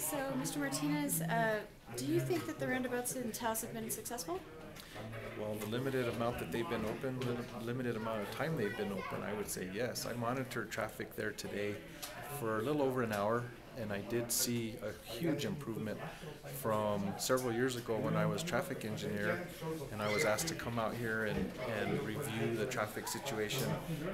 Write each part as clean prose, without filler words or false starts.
So, Mr. Martinez, do you think that the roundabouts in Taos have been successful? Well, the limited amount that they've been open, the limited amount of time they've been open, I would say yes. I monitored traffic there today for a little over an hour, and I did see a huge improvement from several years ago when I was traffic engineer, and I was asked to come out here and review the traffic situation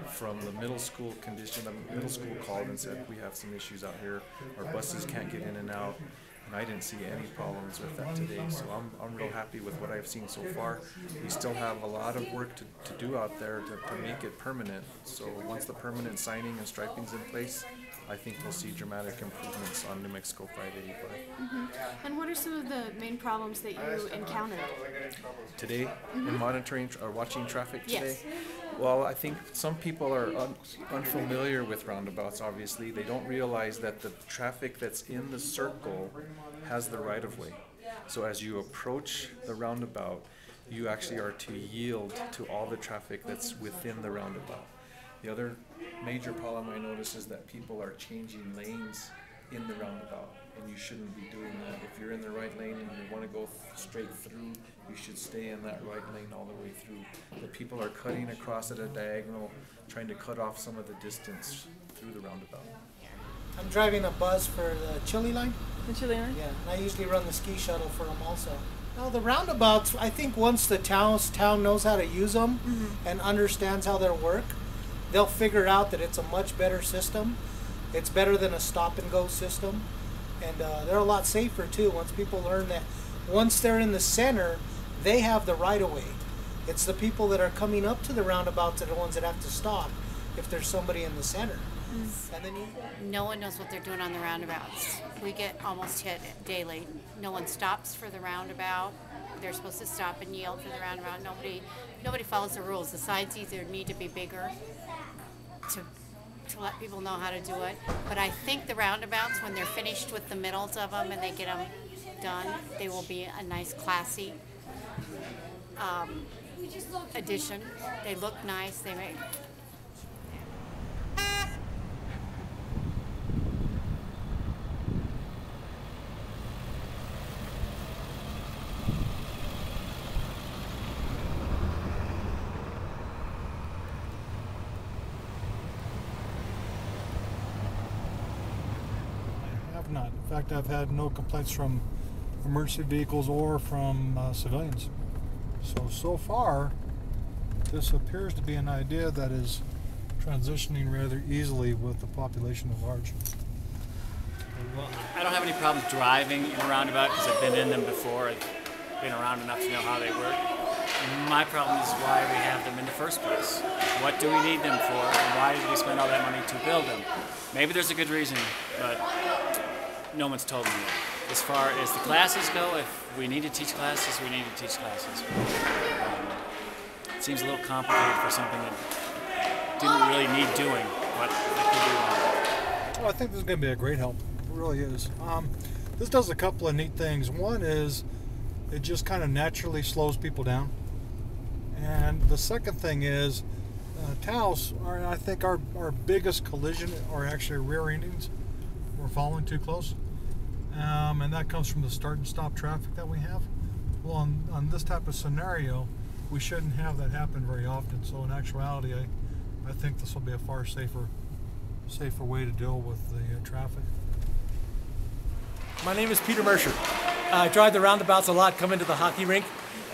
from the middle school condition. The middle school called and said, we have some issues out here, our buses can't get in and out. And I didn't see any problems with that today, so I'm real happy with what I've seen so far. We still have a lot of work to do out there to make it permanent. So once the permanent signing and striping's in place, I think we'll see dramatic improvements on New Mexico 585. Mm-hmm. And what are some of the main problems that you encountered Today, in monitoring or watching traffic today? Yes. Well, I think some people are unfamiliar with roundabouts, obviously. They don't realize that the traffic that's in the circle has the right-of-way. So as you approach the roundabout, you actually are to yield to all the traffic that's within the roundabout. The other major problem I notice is that people are changing lanes in the roundabout, and you shouldn't be doing that. If you're in the right lane and you want to go straight through, you should stay in that right lane all the way through. The people are cutting across at a diagonal, trying to cut off some of the distance through the roundabout. I'm driving a bus for the Chili line. The Chili line? Yeah, and I usually run the ski shuttle for them also. Now the roundabouts, I think once the town knows how to use them and understands how they work, they'll figure out that it's a much better system. It's better than a stop-and-go system, and they're a lot safer too. Once people learn that, once they're in the center, they have the right-of-way. It's the people that are coming up to the roundabouts that are the ones that have to stop if there's somebody in the center. And then no one knows what they're doing on the roundabouts. We get almost hit daily. No one stops for the roundabout. They're supposed to stop and yield for the roundabout. Nobody follows the rules. The signs either need to be bigger to let people know how to do it. But I think the roundabouts, when they're finished with the middles of them and they get them done, they will be a nice, classy addition. They look nice. They make. Not. In fact, I've had no complaints from emergency vehicles or from civilians. So far, this appears to be an idea that is transitioning rather easily with the population at large. Well, I don't have any problems driving in a roundabout because I've been in them before. I've been around enough to know how they work. My problem is why we have them in the first place. What do we need them for, and why did we spend all that money to build them? Maybe there's a good reason, but no one's told me yet. As far as the classes go, if we need to teach classes, we need to teach classes. It seems a little complicated for something that didn't really need doing, but it could be wrong. Well, I think this is going to be a great help. It really is. This does a couple of neat things. One is it just kind of naturally slows people down. And the second thing is Taos, I think our biggest collision are actually rear endings. We're following too close. And that comes from the start and stop traffic that we have. Well, on this type of scenario, we shouldn't have that happen very often. So in actuality, I think this will be a far safer way to deal with the traffic. My name is Peter Mercer. I drive the roundabouts a lot, come into the hockey rink,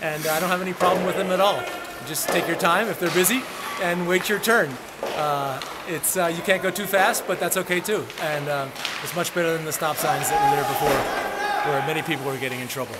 and I don't have any problem with them at all. Just take your time if they're busy and wait your turn. You can't go too fast, but that's okay too. And it's much better than the stop signs that were there before, where many people were getting in trouble.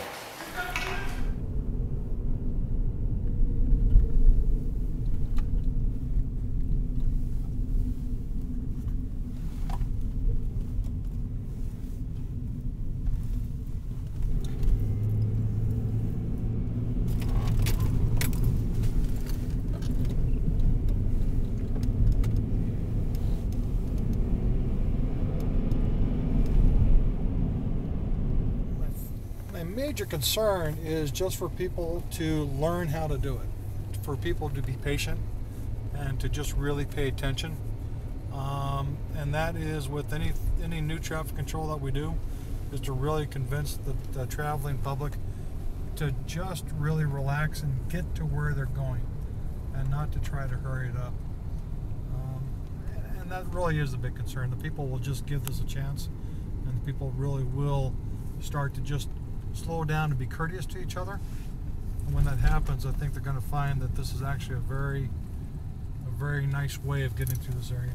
Major concern is just for people to learn how to do it, for people to be patient and to just really pay attention. And that is with any new traffic control that we do. is to really convince the traveling public to just really relax and get to where they're going, and not to try to hurry it up. And that really is a big concern. The people will just give this a chance, and the people really will start to just slow down and be courteous to each other. And when that happens, I think they're going to find that this is actually a very nice way of getting through this area.